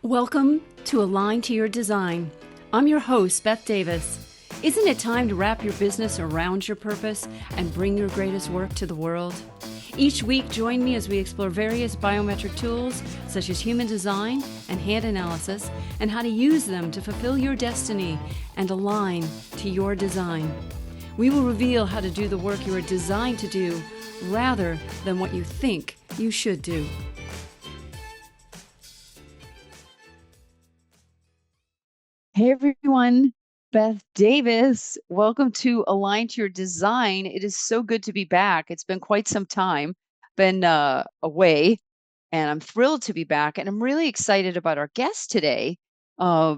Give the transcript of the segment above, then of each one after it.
Welcome to Align to Your Design. I'm your host, Beth Davis. Isn't it time to wrap your business around your purpose and bring your greatest work to the world? Each week, join me as we explore various biometric tools such as human design and hand analysis and how to use them to fulfill your destiny and align to your design. We will reveal how to do the work you are designed to do rather than what you think you should do. Hey everyone, Beth Davis. Welcome to Align to Your Design. It is so good to be back. It's been quite some time, been away, and I'm thrilled to be back. And I'm really excited about our guest today. Uh,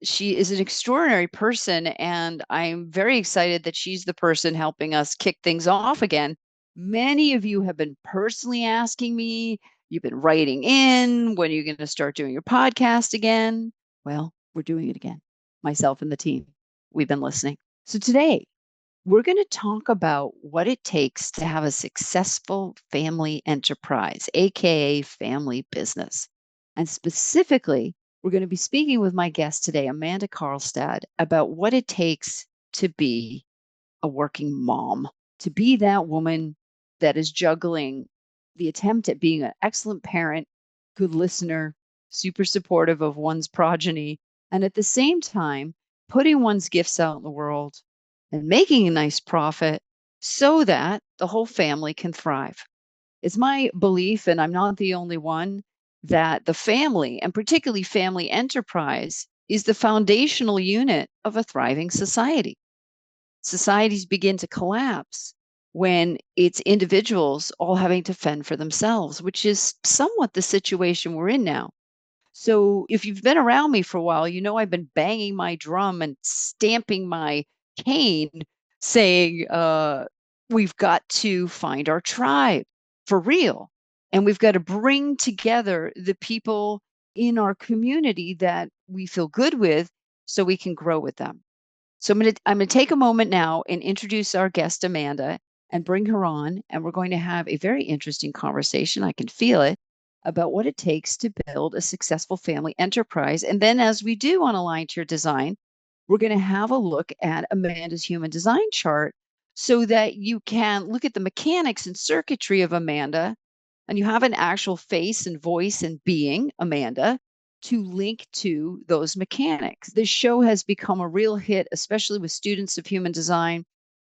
she is an extraordinary person, and I'm very excited that she's the person helping us kick things off again. Many of you have been personally asking me, you've been writing in, when are you going to start doing your podcast again? Well, we're doing it again, myself and the team. We've been listening. So today, we're going to talk about what it takes to have a successful family enterprise, AKA family business. And specifically, we're going to be speaking with my guest today, Amanda Karlstad, about what it takes to be a working mom, to be that woman that is juggling the attempt at being an excellent parent, good listener, super supportive of one's progeny, and at the same time, putting one's gifts out in the world and making a nice profit so that the whole family can thrive. It's my belief, and I'm not the only one, that the family, and particularly family enterprise, is the foundational unit of a thriving society. Societies begin to collapse when it's individuals all having to fend for themselves, which is somewhat the situation we're in now. So if you've been around me for a while, you know I've been banging my drum and stamping my cane saying, we've got to find our tribe for real. And we've got to bring together the people in our community that we feel good with so we can grow with them. So I'm gonna take a moment now and introduce our guest, Amanda, and bring her on. And we're going to have a very interesting conversation. I can feel it about what it takes to build a successful family enterprise. And then, as we do on Align to Your Design, we're going to have a look at Amanda's human design chart so that you can look at the mechanics and circuitry of Amanda and you have an actual face and voice and being, Amanda, to link to those mechanics. This show has become a real hit, especially with students of human design.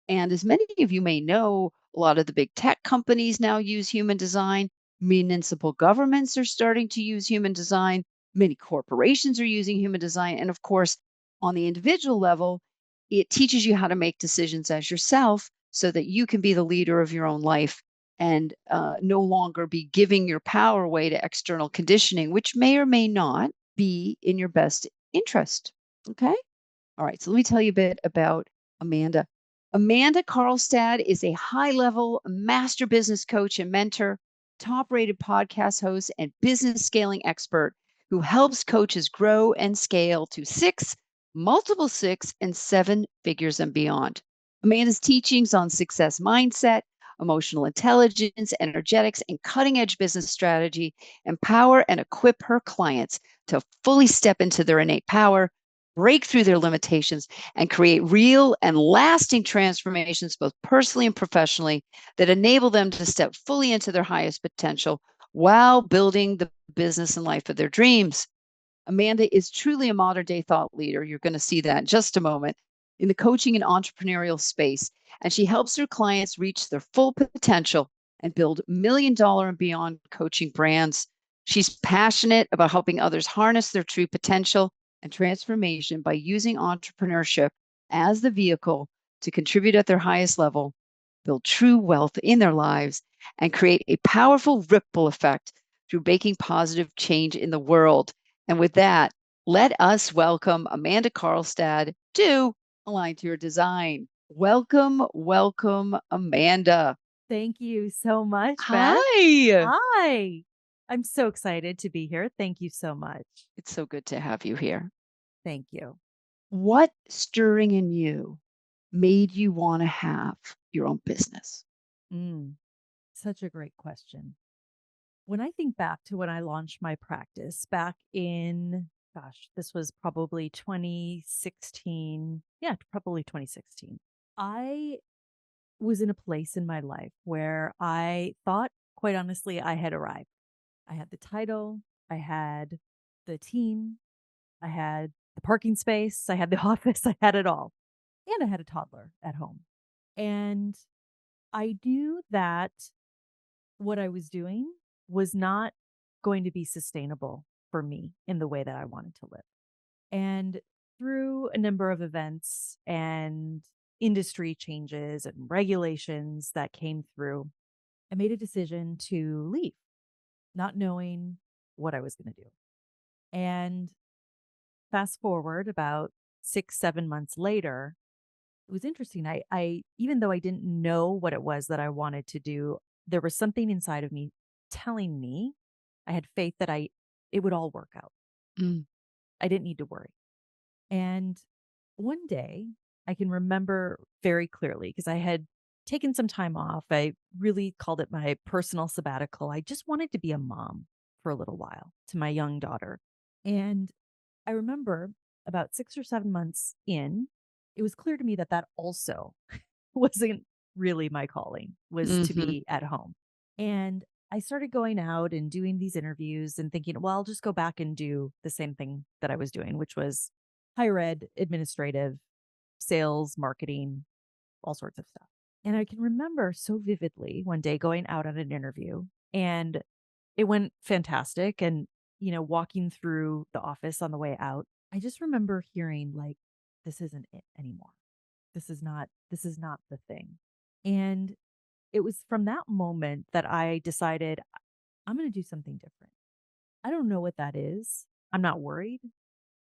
And as many of you may know, a lot of the big tech companies now use human design. Municipal governments are starting to use human design. Many corporations are using human design. And of course, on the individual level, it teaches you how to make decisions as yourself so that you can be the leader of your own life and no longer be giving your power away to external conditioning, which may or may not be in your best interest. Okay. All right. So let me tell you a bit about Amanda. Amanda Karlstad is a high level master business coach and mentor, top rated podcast host, and business scaling expert who helps coaches grow and scale to six, multiple six, and seven figures and beyond. Amanda's teachings on success mindset, emotional intelligence, energetics, and cutting edge business strategy empower and equip her clients to fully step into their innate power, break through their limitations, and create real and lasting transformations, both personally and professionally, that enable them to step fully into their highest potential while building the business and life of their dreams. Amanda is truly a modern day thought leader. You're going to see that in just a moment in the coaching and entrepreneurial space. And she helps her clients reach their full potential and build $1 million and beyond coaching brands. She's passionate about helping others harness their true potential and transformation by using entrepreneurship as the vehicle to contribute at their highest level, build true wealth in their lives, and create a powerful ripple effect through making positive change in the world. And with that, let us welcome Amanda Karlstad to Align to Your Design. Welcome, welcome, Amanda. Thank you so much, Beth. Hi. Hi. I'm so excited to be here. Thank you so much. It's so good to have you here. Thank you. What stirring in you made you want to have your own business? Such a great question. When I think back to when I launched my practice back in, this was probably 2016. Yeah, probably 2016. I was in a place in my life where I thought, quite honestly, I had arrived. I had the title, I had the team, I had the parking space, I had the office, I had it all. And I had a toddler at home. And I knew that what I was doing was not going to be sustainable for me in the way that I wanted to live. And through a number of events and industry changes and regulations that came through, I made a decision to leave, not knowing what I was going to do. And fast forward about 6, 7 months later, it was interesting. I even though I didn't know what it was that I wanted to do, there was something inside of me telling me I had faith that it would all work out. Mm. I didn't need to worry. And one day I can remember very clearly because I had taken some time off. I really called it my personal sabbatical. I just wanted to be a mom for a little while to my young daughter. And I remember about 6 or 7 months in, it was clear to me that that also wasn't really my calling, was to Mhm. be at home. And I started going out and doing these interviews and thinking, well, I'll just go back and do the same thing that I was doing, which was higher ed, administrative, sales, marketing, all sorts of stuff. And I can remember so vividly one day going out on an interview and it went fantastic. And, walking through the office on the way out, I just remember hearing like, this isn't it anymore. This is not the thing. And it was from that moment that I decided I'm going to do something different. I don't know what that is. I'm not worried.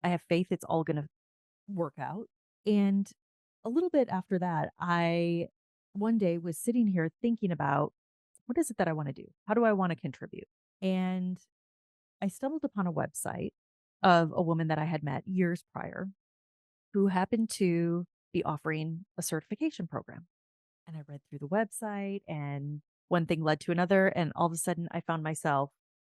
I have faith it's all going to work out. And a little bit after that, I one day was sitting here thinking about what is it that I want to do? How do I want to contribute? And I stumbled upon a website of a woman that I had met years prior who happened to be offering a certification program. And I read through the website, and one thing led to another. And all of a sudden, I found myself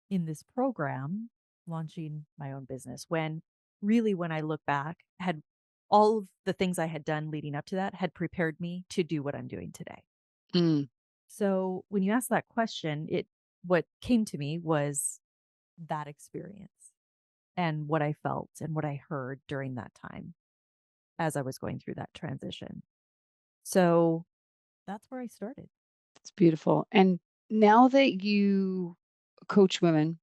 in this program launching my own business. When really, when I look back, had all of the things I had done leading up to that had prepared me to do what I'm doing today. Mm. So when you ask that question, what came to me was that experience and what I felt and what I heard during that time as I was going through that transition. So that's where I started. It's beautiful. And now that you coach women,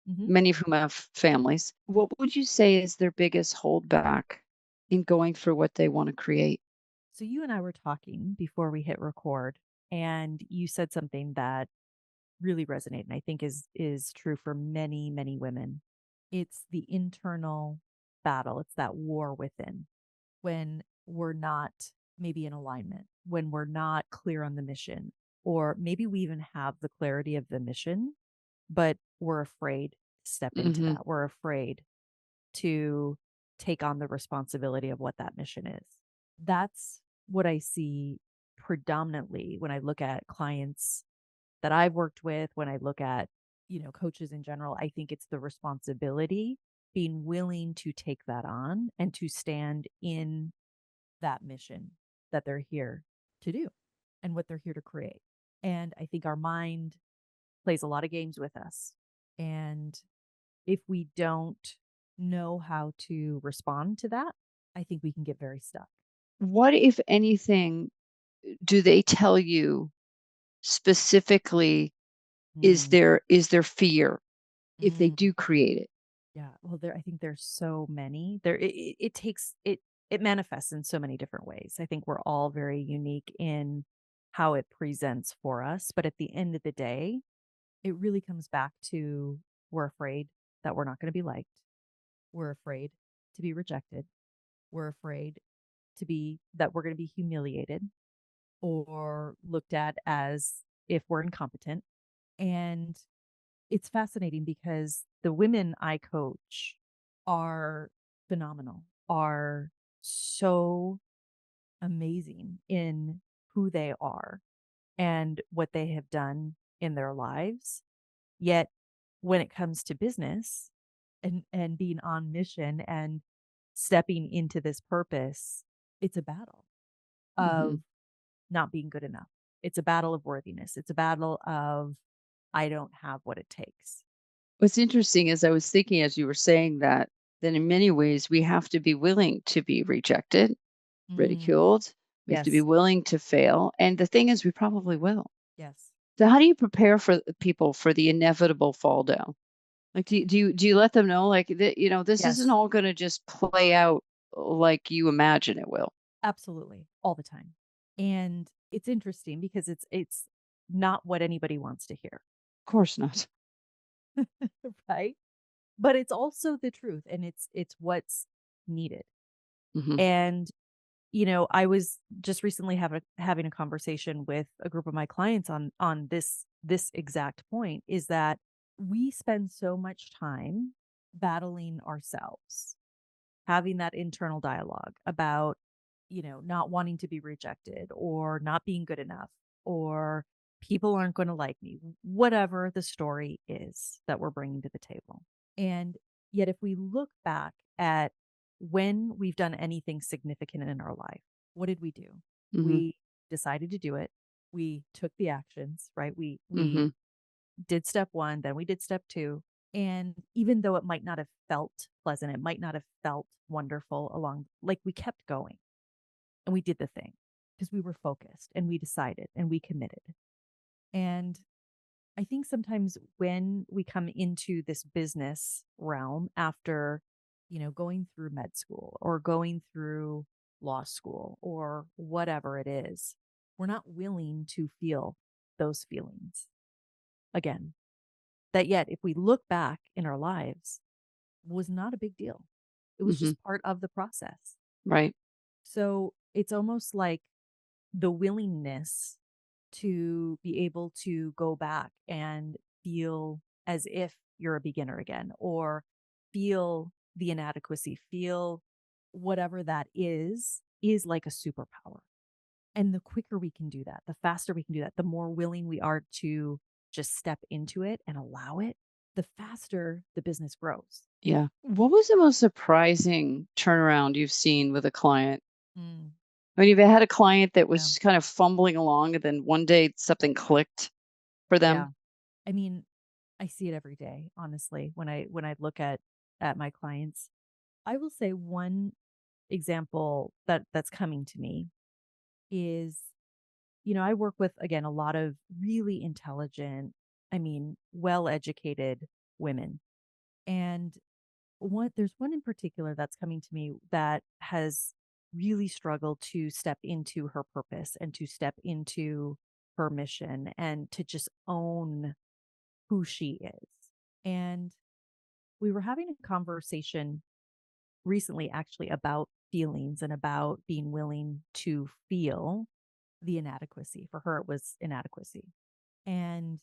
Mhm. many of whom have families, what would you say is their biggest holdback in going for what they want to create? So you and I were talking before we hit record, and you said something that really resonated and I think is true for many, many women. It's the internal battle. It's that war within when we're not maybe in alignment, when we're not clear on the mission, or maybe we even have the clarity of the mission, but we're afraid to step into Hmm. that. We're afraid to take on the responsibility of what that mission is. That's what I see predominantly when I look at clients that I've worked with, when I look at, coaches in general. I think it's the responsibility, being willing to take that on and to stand in that mission that they're here to do and what they're here to create. And I think our mind plays a lot of games with us. And if we don't know how to respond to that, I think we can get very stuck. What, if anything, do they tell you specifically Mm, is there fear if they mm. do create it? Yeah. Well, I think there's so many. It takes it manifests in so many different ways. I think we're all very unique in how it presents for us, but at the end of the day, it really comes back to we're afraid that we're not going to be liked. We're afraid to be rejected. We're afraid that we're going to be humiliated or looked at as if we're incompetent. And it's fascinating because the women I coach are phenomenal, are so amazing in who they are and what they have done in their lives. Yet when it comes to business and being on mission and stepping into this purpose, it's a battle Hmm. of not being good enough. It's a battle of worthiness. It's a battle of I don't have what it takes. What's interesting is I was thinking as you were saying that, then in many ways we have to be willing to be rejected, Mm, ridiculed. We have to be yes. willing to fail. And the thing is, we probably will. Yes. So how do you prepare for people for the inevitable fall down? Like, do you let them know, like, that, this isn't Yes. all going to just play out like you imagine it will? Absolutely. All the time. And it's interesting because it's not what anybody wants to hear. Of course not. Right? But it's also the truth and it's what's needed. Hmm. And I was just recently having a conversation with a group of my clients on this exact point is that we spend so much time battling ourselves, having that internal dialogue about, not wanting to be rejected or not being good enough or people aren't going to like me, whatever the story is that we're bringing to the table. And yet, if we look back at when we've done anything significant in our life, what did we do? Hmm. We decided to do it. We took the actions, right? We Hmm. did step one, then we did step two. And even though it might not have felt pleasant, it might not have felt wonderful along, like we kept going and we did the thing because we were focused and we decided and we committed. And I think sometimes when we come into this business realm after, going through med school or going through law school or whatever it is, we're not willing to feel those feelings again. That yet, if we look back in our lives, was not a big deal. It was Hmm. just part of the process. Right. So it's almost like the willingness to be able to go back and feel as if you're a beginner again, or feel the inadequacy, feel whatever that is like a superpower. And the quicker we can do that, the faster we can do that, the more willing we are to just step into it and allow it, the faster the business grows. Yeah. What was the most surprising turnaround you've seen with a client? Mm, When you've had a client that yeah. was kind of fumbling along and then one day something clicked for Yeah. them? I mean, I see it every day, honestly, when I look at my clients. I will say one example that's coming to me is, I work with again a lot of really intelligent, I mean, well-educated women. And there's one in particular that's coming to me that has really struggled to step into her purpose and to step into her mission and to just own who she is. And we were having a conversation recently actually about feelings and about being willing to feel the inadequacy. For her, it was inadequacy. And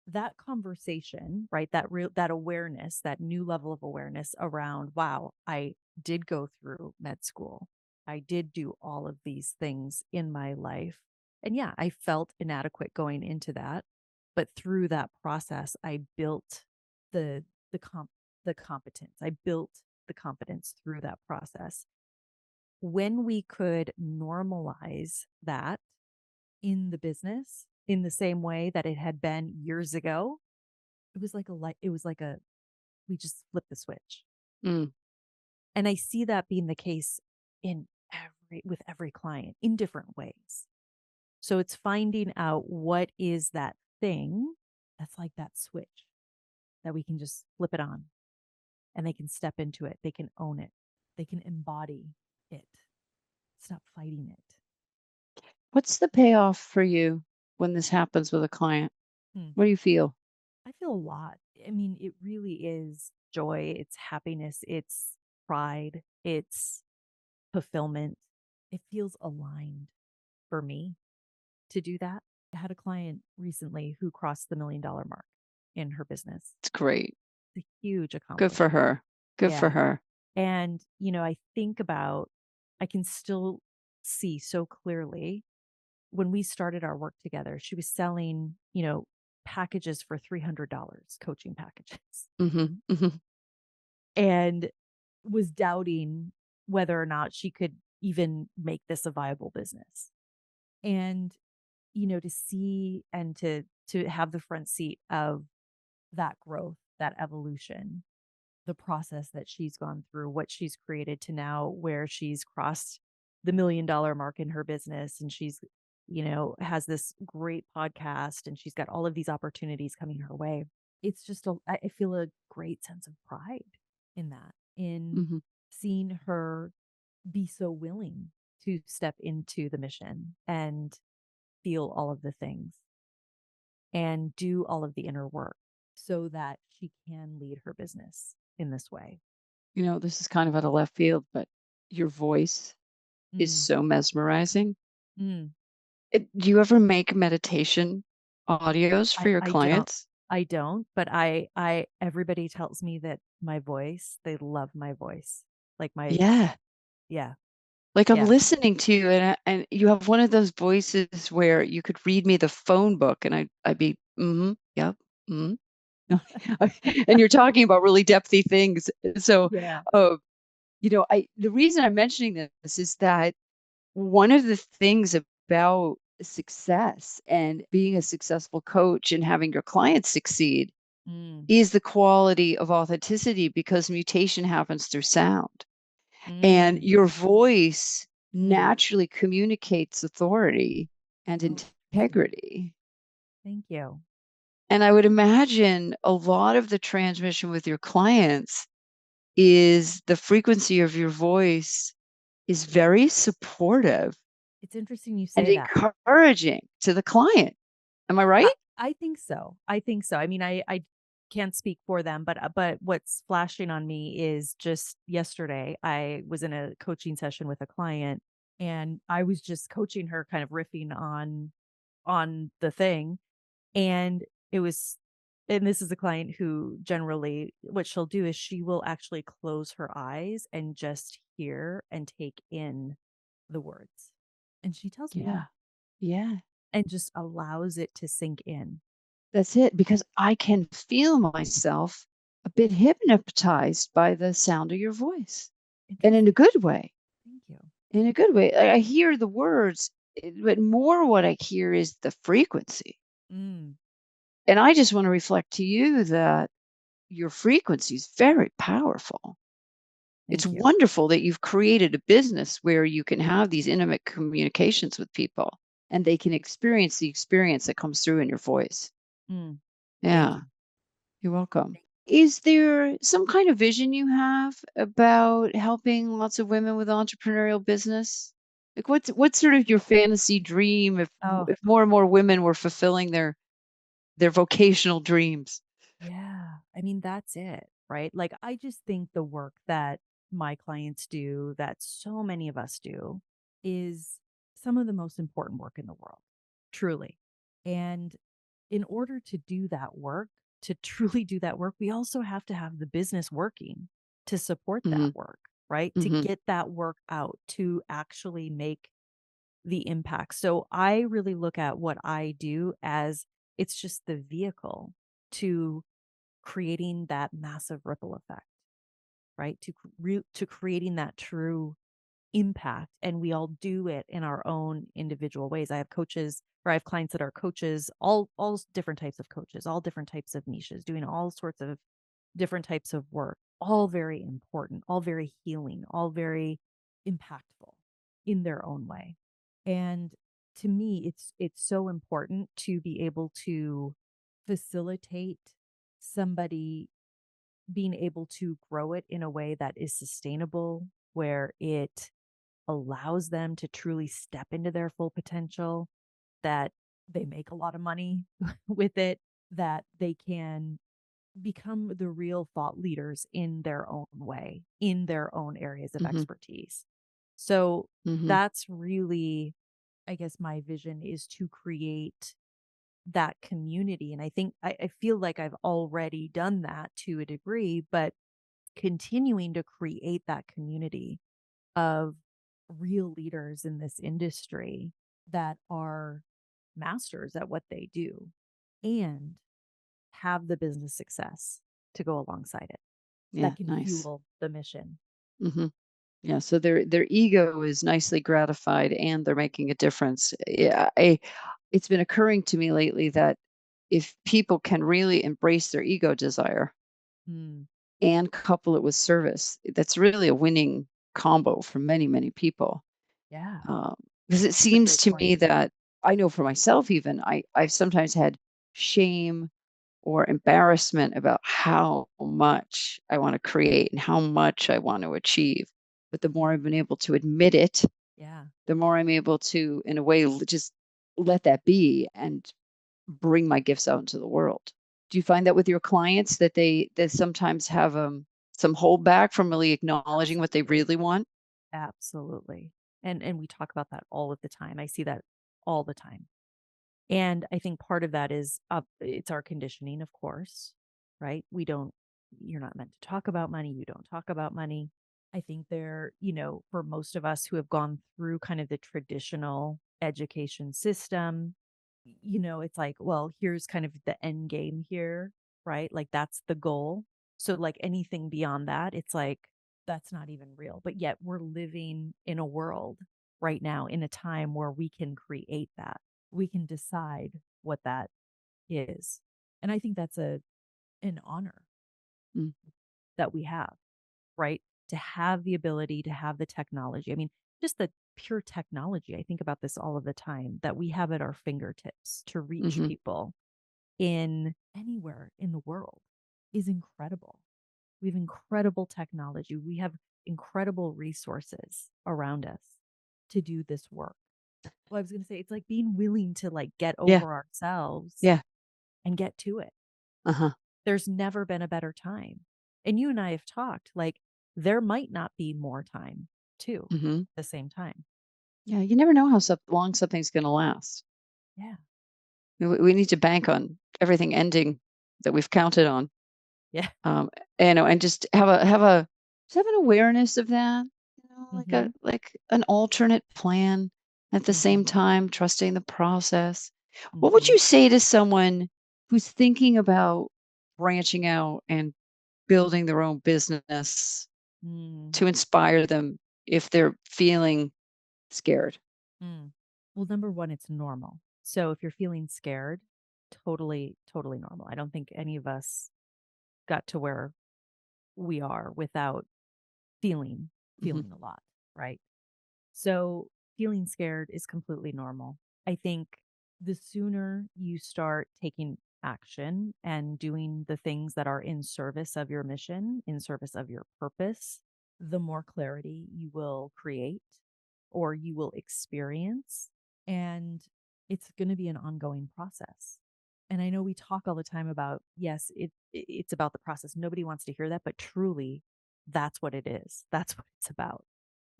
that conversation, right? That awareness, that new level of awareness around, wow, I did go through med school. I did do all of these things in my life. And yeah, I felt inadequate going into that. But through that process, I built the the comp the competence. I built the competence through that process. When we could normalize that in the business in the same way that it had been years ago, it was like a we just flipped the switch. Mm. And I see that being the case in with every client in different ways. So it's finding out what is that thing that's like that switch that we can just flip it on and they can step into it. They can own it. They can embody it. Stop fighting it. What's the payoff for you when this happens with a client? Hmm. What do you feel? I feel a lot. I mean, it really is joy, it's happiness, it's pride, it's fulfillment. It feels aligned for me to do that. I had a client recently who crossed the $1 million mark in her business. It's great. It's a huge Good for accomplishment. her. Good for Yeah. her. And, I think about, I can still see so clearly when we started our work together, she was selling, packages for $300, coaching packages, Mm-hmm. and was doubting whether or not she could even make this a viable business. And, to see and to have the front seat of that growth, that evolution, the process that she's gone through, what she's created to now where she's crossed the $1 million mark in her business, and she's, has this great podcast, and she's got all of these opportunities coming her way. It's just I feel a great sense of pride in that, in Mm-hmm. seeing her be so willing to step into the mission and feel all of the things and do all of the inner work so that she can lead her business in this way. This is kind of out of left field, but your voice is Mm. so mesmerizing. Mm. Do you ever make meditation audios for your I don't. clients? I don't, but everybody tells me that my voice, they love my voice. Like Yeah. yeah, Like I'm yeah. listening to you, and you have one of those voices where you could read me the phone book, and I'd be, mm-hmm, yep, mm-hmm. And you're talking about really depthy things. So, Yeah. the reason I'm mentioning this is that one of the things about success and being a successful coach and having your clients succeed Mm. is the quality of authenticity, because mutation happens through sound. And Mm. your voice Mm. naturally communicates authority and Oh, thank you. integrity. Thank you. And I would imagine a lot of the transmission with your clients is the frequency of your voice is very supportive It's interesting you and say that. encouraging to the client. Am I I right? I think so. I think so. I mean, I can't speak for them, but what's flashing on me is just yesterday I was in a coaching session with a client, and I was just coaching her, kind of riffing on the thing, and it was and this is a client who generally what she'll do is she will actually close her eyes and just hear and take in the words. And she tells me Yeah. that, Yeah. and just allows it to sink in. That's it. Because I can feel myself a bit hypnotized by the sound of your voice, and in a Interesting. good way. Thank you. In a good way. I hear the words, but more what I hear is the frequency. Mm, And I just want to reflect to you that your frequency is very powerful. It's thank you. wonderful that you've created a business where you can have these intimate communications with people and they can experience the experience that comes through in your voice. Mm, thank Yeah, you. you're welcome. Is there some kind of vision you have about helping lots of women with entrepreneurial business? Like what's sort of your fantasy dream Oh, if more and more women were fulfilling their vocational dreams? yeah. I mean, that's it, right? Like, I just think the work that my clients do, that so many of us do, is some of the most important work in the world, truly. And in order to do that work, to truly do that work, we also have to have the business working to support that Hmm. work, right? To Hmm. get that work out, to actually make the impact. So I really look at what I do as it's just the vehicle to creating that massive ripple effect, right? To creating that true impact, and we all do it in our own individual ways. I have coaches, or I have clients that are coaches, all different types of coaches, all different types of niches, doing all sorts of different types of work, all very important, all very healing, all very impactful in their own way. And to me, it's so important to be able to facilitate somebody being able to grow it in a way that is sustainable, where it allows them to truly step into their full potential, that they make a lot of money with it, that they can become the real thought leaders in their own way, in their own areas of Hmm. expertise. So Hmm. that's really, I guess, my vision is to create that community. And I think I feel like I've already done that to a degree, but continuing to create that community of real leaders in this industry that are masters at what they do, and have the business success to go alongside it Yeah, that can nice. fuel the mission. Hmm. Yeah, so their ego is nicely gratified and they're making a difference. Yeah, it's been occurring to me lately that if people can really embrace their ego desire Mm, and couple it with service, that's really a winning combo for many, many people. yeah, Um, because it that's a seems great to point. me that I know for myself even, I've sometimes had shame or embarrassment about how much I want to create and how much I want to achieve. But the more I've been able to admit it, Yeah. the more I'm able to, in a way, just let that be and bring my gifts out into the world. Do you find that with your clients that they sometimes have some holdback from really acknowledging what they Absolutely. really want? Absolutely. And we talk about that all of the time. I see that all the time. And I think part of that is it's our conditioning, of course, right? You're not meant to talk about money. You don't talk about money. I think for most of us who have gone through kind of the traditional education system, it's like, well, here's kind of the end game here, right? Like that's the goal. So, like anything beyond that, it's like, that's not even real. But yet we're living in a world right now in a time where we can create that. We can decide what that is. And I think that's an honor Mm, that we have, right? To have the ability to have the technology. I mean, just the pure technology. I think about this all of the time that we have at our fingertips to reach mhm, people in anywhere in the world is incredible. We have incredible technology. We have incredible resources around us to do this work. Well, I was going to say it's like being willing to like get yeah, over ourselves yeah, and get to it. uh-huh, There's never been a better time. And you and I have talked like there might not be more time too mhm. at the same time. Yeah, you never know how long something's gonna last. Yeah. We need to bank on everything ending that we've counted on. Yeah. Um, and just just have an awareness of that, like Mhm. an alternate plan, at the same Mhm. time, trusting the process. What would Mhm. you say to someone who's thinking about branching out and building their own business Mm. to inspire them if they're feeling scared? Mm. Well, number one, it's normal. So if you're feeling scared, totally, totally normal. I don't think any of us got to where we are without feeling Mhm, feeling a lot, right? So feeling scared is completely normal. I think the sooner you start taking action and doing the things that are in service of your mission, in service of your purpose, the more clarity you will create or you will experience. And it's going to be an ongoing process. And I know we talk all the time about, yes, it's about the process. Nobody wants to hear that, but truly, that's what it is. That's what it's about.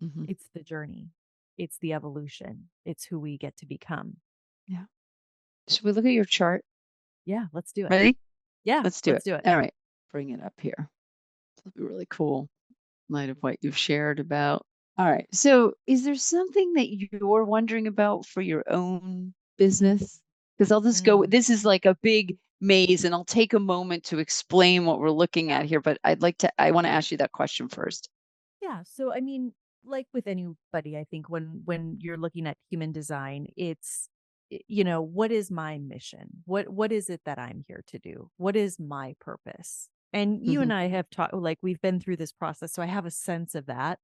mhm. It's the journey. It's the evolution. It's who we get to become. Yeah. Should we look at your chart? Yeah, let's do it. Ready? Yeah, Let's do let's it. do it. All right. Bring it up here. It'll be really cool in light of what you've shared about. All right. So, is there something that you're wondering about for your own Mm, business? Because I'll just go, mm. this is like a big maze, and I'll take a moment to explain what we're looking Yeah. at here. But I want to ask you that question first. Yeah. So I mean, like with anybody, I think when you're looking at human design, it's what is my mission? What is it that I'm here to do? What is my purpose? And you Hmm. and I have taught like we've been through this process, so I have a sense of that.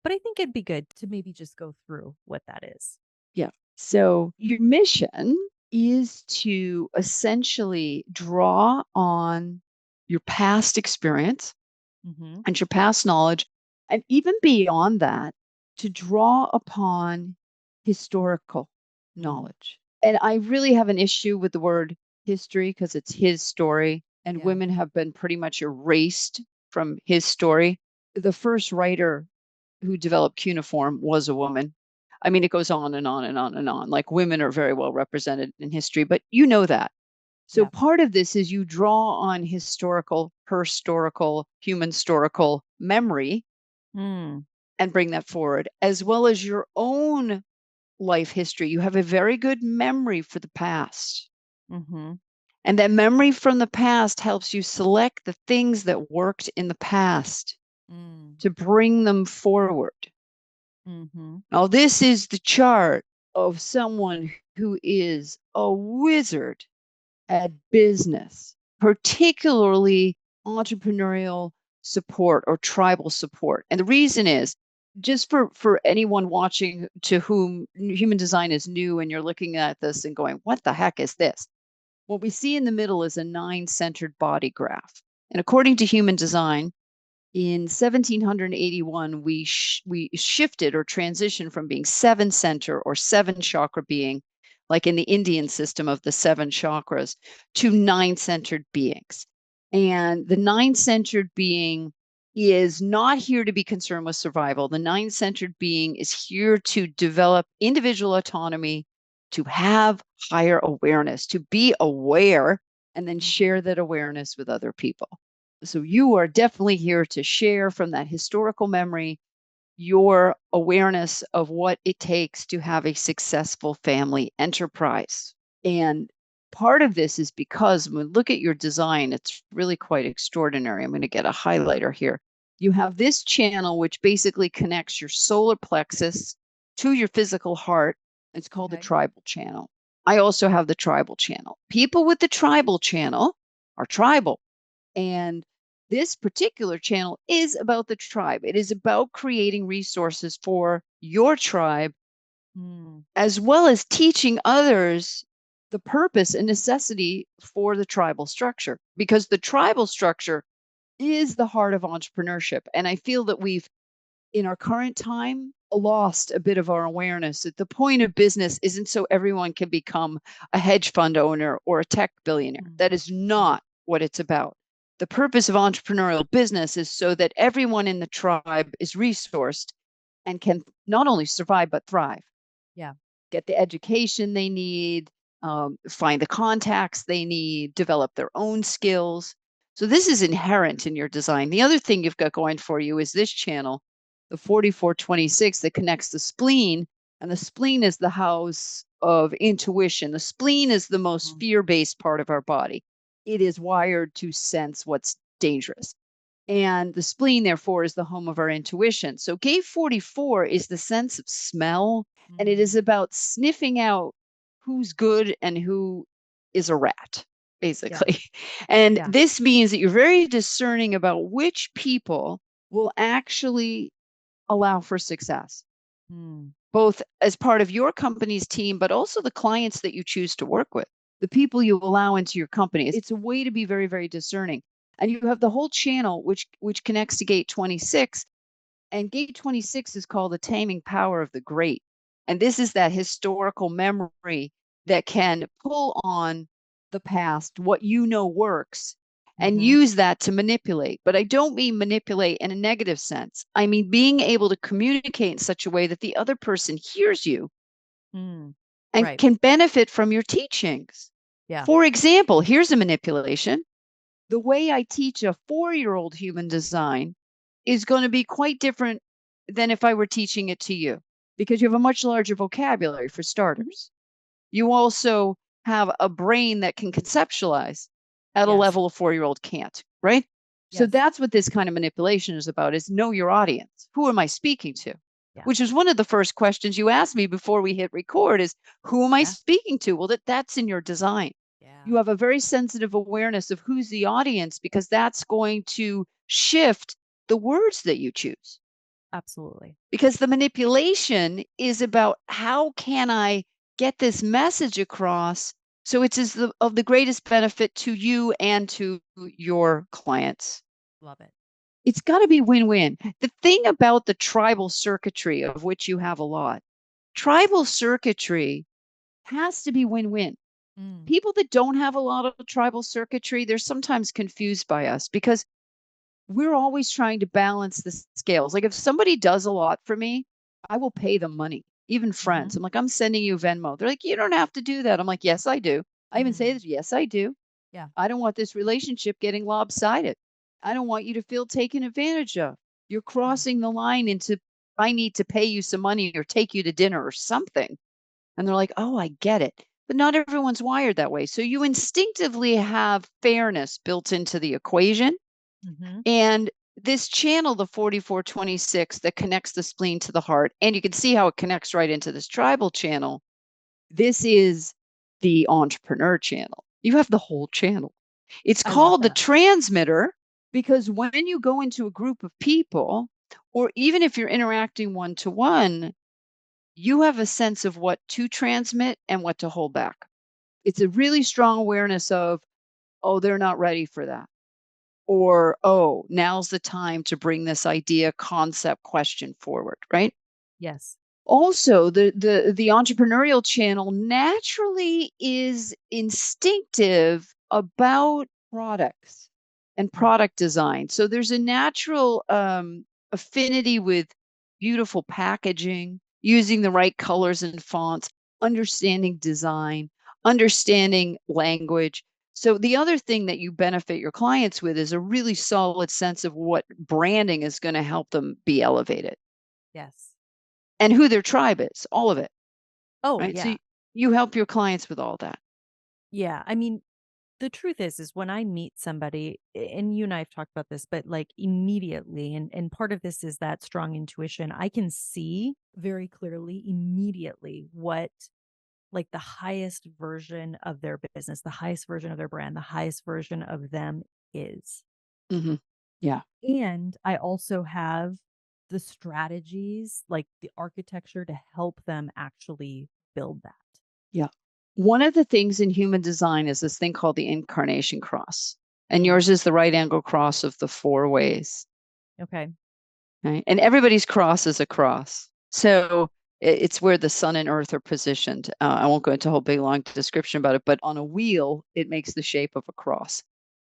But I think it'd be good to maybe just go through what that is. Yeah. So, your mission is to essentially draw on your past experience Mm-hmm. and your past knowledge, and even beyond that, to draw upon historical Mm. knowledge. And I really have an issue with the word history because it's his story, and Yeah. women have been pretty much erased from his story. The first writer who developed cuneiform was a woman. I mean, it goes on and on and on and on. Like women are very well represented in history, but you know that. So Yeah. part of this is you draw on historical, human historical memory Mm. and bring that forward, as well as your own life history. You have a very good memory for the past. Mm-hmm. And that memory from the past helps you select the things that worked in the past to bring them forward. Now, this is the chart of someone who is a wizard at business, particularly entrepreneurial support or tribal support. And the reason is, just for anyone watching to whom human design is new and you're looking at this and going, what the heck is this? What we see in the middle is a 9-centered body graph. And according to human design, in 1781, we shifted or transitioned from being 7-center or 7-chakra being, like in the Indian system of the 7 chakras, to 9-centered beings. And the 9-centered being is not here to be concerned with survival. The 9-centered being is here to develop individual autonomy, to have higher awareness, to be aware, and then share that awareness with other people. So you are definitely here to share from that historical memory your awareness of what it takes to have a successful family enterprise. And part of this is because when we look at your design, it's really quite extraordinary. I'm going to get a highlighter here. You have this channel, which basically connects your solar plexus to your physical heart. It's called the tribal channel. I also have the tribal channel. People with the tribal channel are tribal. And this particular channel is about the tribe. It is about creating resources for your tribe, as well as teaching others the purpose and necessity for the tribal structure, because the tribal structure is the heart of entrepreneurship. And I feel that we've, in our current time, lost a bit of our awareness that the point of business isn't so everyone can become a hedge fund owner or a tech billionaire. That is not what it's about. The purpose of entrepreneurial business is so that everyone in the tribe is resourced and can not only survive, but thrive. Yeah. Get the education they need, find the contacts they need, develop their own skills. So this is inherent in your design. The other thing you've got going for you is this channel, the 4426, that connects the spleen. And the spleen is the house of intuition. The spleen is the most fear-based part of our body. It is wired to sense what's dangerous. And the spleen, therefore, is the home of our intuition. So gate 44 is the sense of smell, and it is about sniffing out who's good and who is a rat, basically. And this means that you're very discerning about which people will actually allow for success, both as part of your company's team, but also the clients that you choose to work with, the people you allow into your company. It's a way to be very, very discerning. And you have the whole channel, which connects to gate 26. And gate 26 is called the taming power of the great. And this is that historical memory that can pull on the past, what you know works, and use that to manipulate. But I don't mean manipulate in a negative sense. I mean being able to communicate in such a way that the other person hears you and can benefit from your teachings. For example, here's a manipulation. The way I teach a 4-year-old human design is going to be quite different than if I were teaching it to you, because you have a much larger vocabulary, for starters. You also have a brain that can conceptualize at a level a 4-year-old can't, right? So that's what this kind of manipulation is about, is know your audience. Who am I speaking to? Which is one of the first questions you asked me before we hit record, is who am I speaking to? Well, that's in your design. You have a very sensitive awareness of who's the audience, because that's going to shift the words that you choose. Absolutely. Because the manipulation is about how can I get this message across so it's of the greatest benefit to you and to your clients. Love it. It's got to be win-win. The thing about the tribal circuitry, of which you have a lot, tribal circuitry has to be win-win. People that don't have a lot of tribal circuitry, they're sometimes confused by us, because we're always trying to balance the scales. Like if somebody does a lot for me, I will pay them money, even friends. I'm like, I'm sending you Venmo. They're like, you don't have to do that. I'm like, yes, I do. I even say this, yes, I do. Yeah. I don't want this relationship getting lopsided. I don't want you to feel taken advantage of. You're crossing the line into, I need to pay you some money or take you to dinner or something. And they're like, oh, I get it. but not everyone's wired that way. So you instinctively have fairness built into the equation. Mm-hmm. And this channel, the 4426, that connects the spleen to the heart, and you can see how it connects right into this tribal channel. This is the entrepreneur channel. You have the whole channel. It's I love called the that. transmitter because when you go into a group of people, or even if you're interacting one to one, you have a sense of what to transmit and what to hold back. It's a really strong awareness of, oh, they're not ready for that. Or, oh, now's the time to bring this idea, concept, question forward, right? Yes. Also, the entrepreneurial channel naturally is instinctive about products and product design. So there's a natural affinity with beautiful packaging, using the right colors and fonts, understanding design, understanding language. So the other thing that you benefit your clients with is a really solid sense of what branding is going to help them be elevated Yes. and who their tribe is, all of it, Oh, right? So yeah. you help your clients with all that. Yeah. I mean, the truth is when I meet somebody, and you and I have talked about this, but like immediately, and part of this is that strong intuition. I can see very clearly immediately what like the highest version of their business, the highest version of their brand, the highest version of them is. Mm-hmm. Yeah. And I also have the strategies, like the architecture to help them actually build that. Yeah. One of the things in human design is this thing called the incarnation cross. And Mm. yours is the right angle cross of the 4 ways. Okay. Right? And everybody's cross is a cross. So it's where the sun and earth are positioned. I won't go into a whole big long description about it, but on a wheel, it makes the shape of a cross.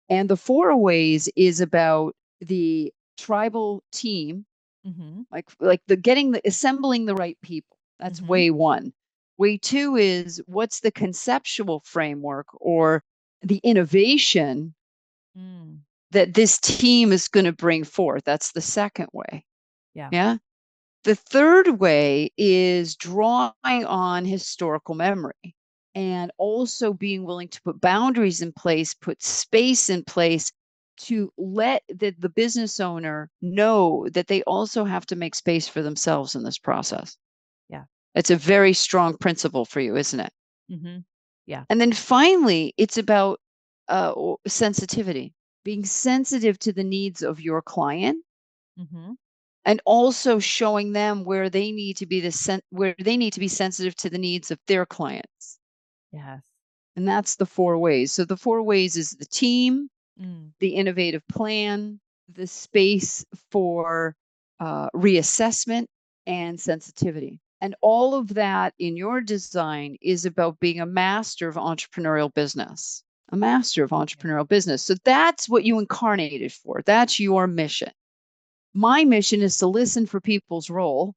And the 4 ways is about the tribal team, Mm-hmm. like the assembling the right people. That's Mm-hmm. way 1. Way 2 is what's the conceptual framework or the innovation Mm. that this team is going to bring forth. That's the second way. Yeah. Yeah. The third way is drawing on historical memory and also being willing to put boundaries in place, put space in place to let the business owner know that they also have to make space for themselves in this process. Yeah. It's a very strong principle for you, isn't it? Mm-hmm. Yeah. And then finally, it's about sensitivity, being sensitive to the needs of your client Mm-hmm. and also showing them where they need to be where they need to be sensitive to the needs of their clients. Yes. And that's the 4 ways. So the 4 ways is the team, Mm. the innovative plan, the space for reassessment, and sensitivity. And all of that in your design is about being a master of entrepreneurial business, a master of entrepreneurial business. So that's what you incarnated for. That's your mission. My mission is to listen for people's role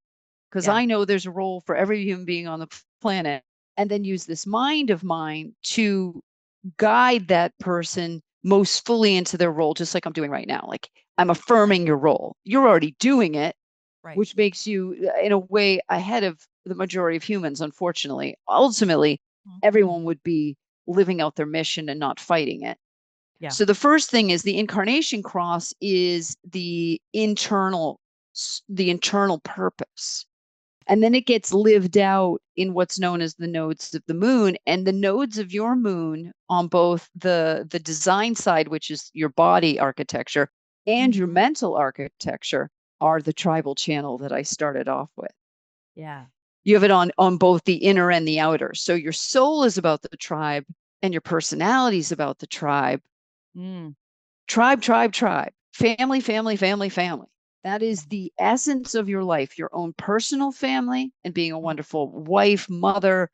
because Yeah. I know there's a role for every human being on the planet, and then use this mind of mine to guide that person most fully into their role, just like I'm doing right now. Like I'm affirming your role. You're already doing it, Right. which makes you, in a way, ahead of the majority of humans, unfortunately. Ultimately, Mm-hmm. everyone would be living out their mission and not fighting it. Yeah. So the first thing is the incarnation cross is the internal purpose. And then it gets lived out in what's known as the nodes of the moon. And the nodes of your moon on both the design side, which is your body architecture, and your Mm-hmm. mental architecture are the tribal channel that I started off with. Yeah. You have it on both the inner and the outer. So your soul is about the tribe and your personality is about the tribe. Mm. Tribe, tribe, tribe, family, family, family, family. That is the essence of your life, your own personal family and being a wonderful wife, mother,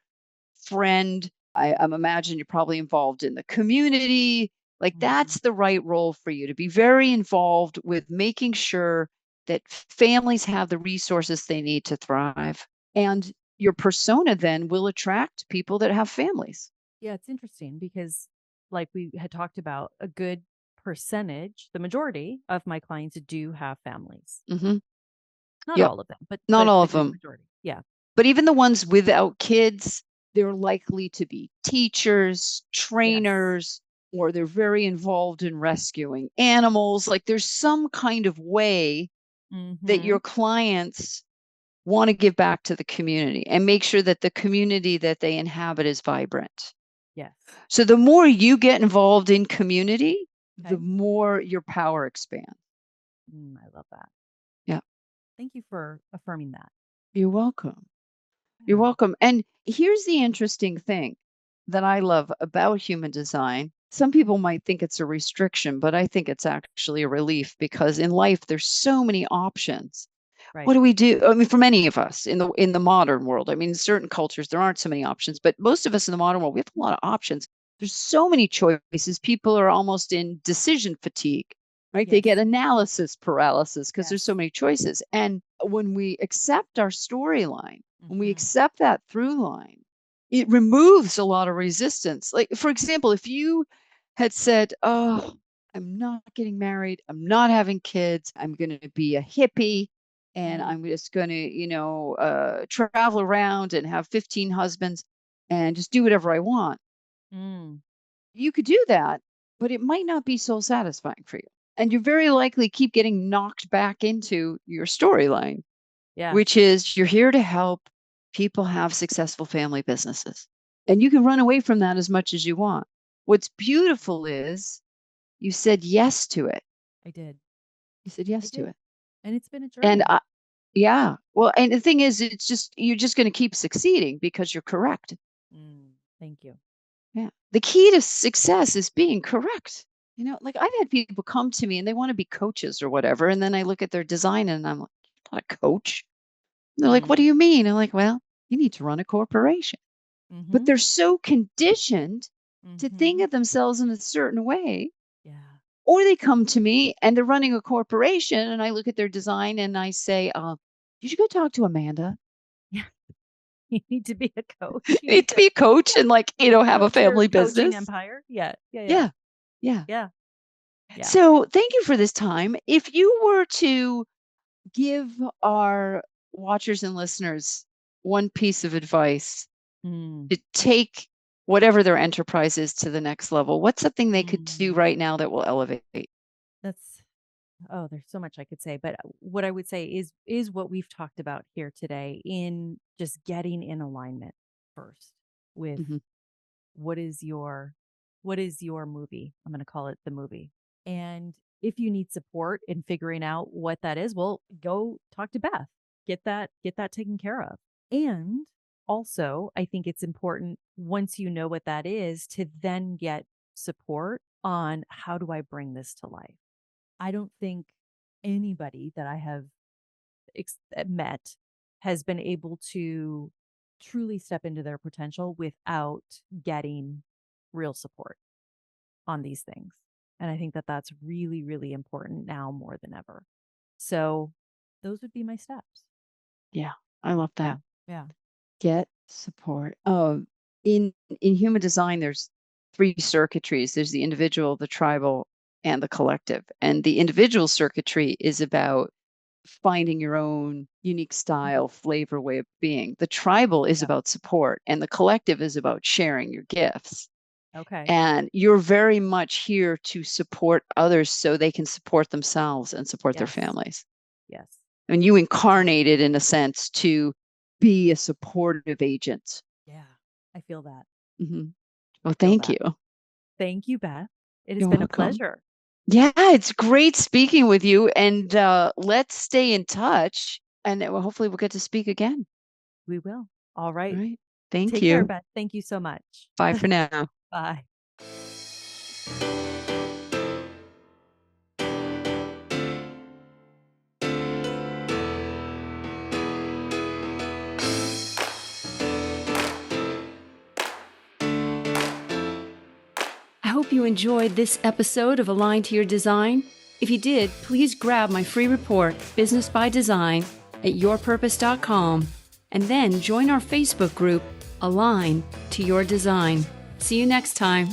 friend. I'm imagine you're probably involved in the community. Like that's the right role for you to be very involved with making sure that families have the resources they need to thrive. And your persona then will attract people that have families. Yeah, it's interesting because, like we had talked about, a good percentage, the majority of my clients do have families. Mm-hmm. Not Yep. all of them, but Not all the of good them. majority. Yeah. But even the ones without kids, they're likely to be teachers, trainers, or they're very involved in rescuing animals. Like there's some kind of way that your clients want to give back to the community and make sure that the community that they inhabit is vibrant. Yes. So the more you get involved in community, Okay. the more your power expands. I love that. Yeah. Thank you for affirming that. You're welcome. You're welcome. And here's the interesting thing that I love about human design. Some people might think it's a restriction, but I think it's actually a relief because in life there's so many options. Right. What do we do? I mean, for many of us in the modern world, I mean, in certain cultures there aren't so many options, but most of us in the modern world, we have a lot of options. There's so many choices. People are almost in decision fatigue, right? They get Yes. analysis paralysis because there's so Yes. many choices. And when we accept our storyline, when we Mhm. accept that through line, it removes a lot of resistance. Like, for example, if you had said, "Oh, I'm not getting married, I'm not having kids, I'm going to be a hippie, and I'm just going to, travel around and have 15 husbands and just do whatever I want." Mm. You could do that, but it might not be soul satisfying for you. And you're very likely keep getting knocked back into your storyline, Yeah. which is you're here to help people have successful family businesses. And you can run away from that as much as you want. What's beautiful is you said yes to it. I did. You said I yes to did. it. And it's been a And journey. yeah, well, and the thing is, you're just going to keep succeeding because you're correct. Thank you. Yeah. The key to success is being correct. Like I've had people come to me and they want to be coaches or whatever. And then I look at their design and I'm like, "I'm not a coach." And they're like, "What do you mean?" I'm like, "Well, you need to run a corporation." But they're so conditioned to think of themselves in a certain way. Yeah. Or they come to me and they're running a corporation and I look at their design and I say, "You should go talk to Amanda. Yeah. You need to be a coach. You need to be a coach and have a coach your family coaching business." empire. Yeah. Yeah. Yeah. Yeah. Yeah. Yeah. Yeah. So thank you for this time. If you were to give our watchers and listeners one piece of advice to take whatever their enterprise is to the next level, what's something they could do right now that will elevate? There's so much I could say, but what I would say is what we've talked about here today in just getting in alignment first with Mhm. what is your movie? I'm going to call it the movie. And if you need support in figuring out what that is, well, go talk to Baeth. Get that taken care of. And also, I think it's important once you know what that is to then get support on how do I bring this to life. I don't think anybody that I have met has been able to truly step into their potential without getting real support on these things. And I think that that's really, really important now more than ever. So those would be my steps. Yeah, I love that. Yeah. Get support. In human design, there's 3 circuitries. There's the individual, the tribal, and the collective. And the individual circuitry is about finding your own unique style, flavor, way of being. The tribal is about support, and the collective is about sharing your gifts. Okay. And you're very much here to support others so they can support themselves and support their families. Yes. And you incarnated in a sense to be a supportive agent. Yeah. I feel that. Well, thank you. Thank you, Baeth. It has You're been welcome. a pleasure. Yeah, it's great speaking with you. And let's stay in touch. And hopefully we'll get to speak again. We will. All All right. right. Thank Take you. care, Baeth. Thank you so much. Bye for now. Bye. I hope you enjoyed this episode of Align to Your Design. If you did, please grab my free report, Business by Design, at yourpurpose.com, and then join our Facebook group, Align to Your Design. See you next time.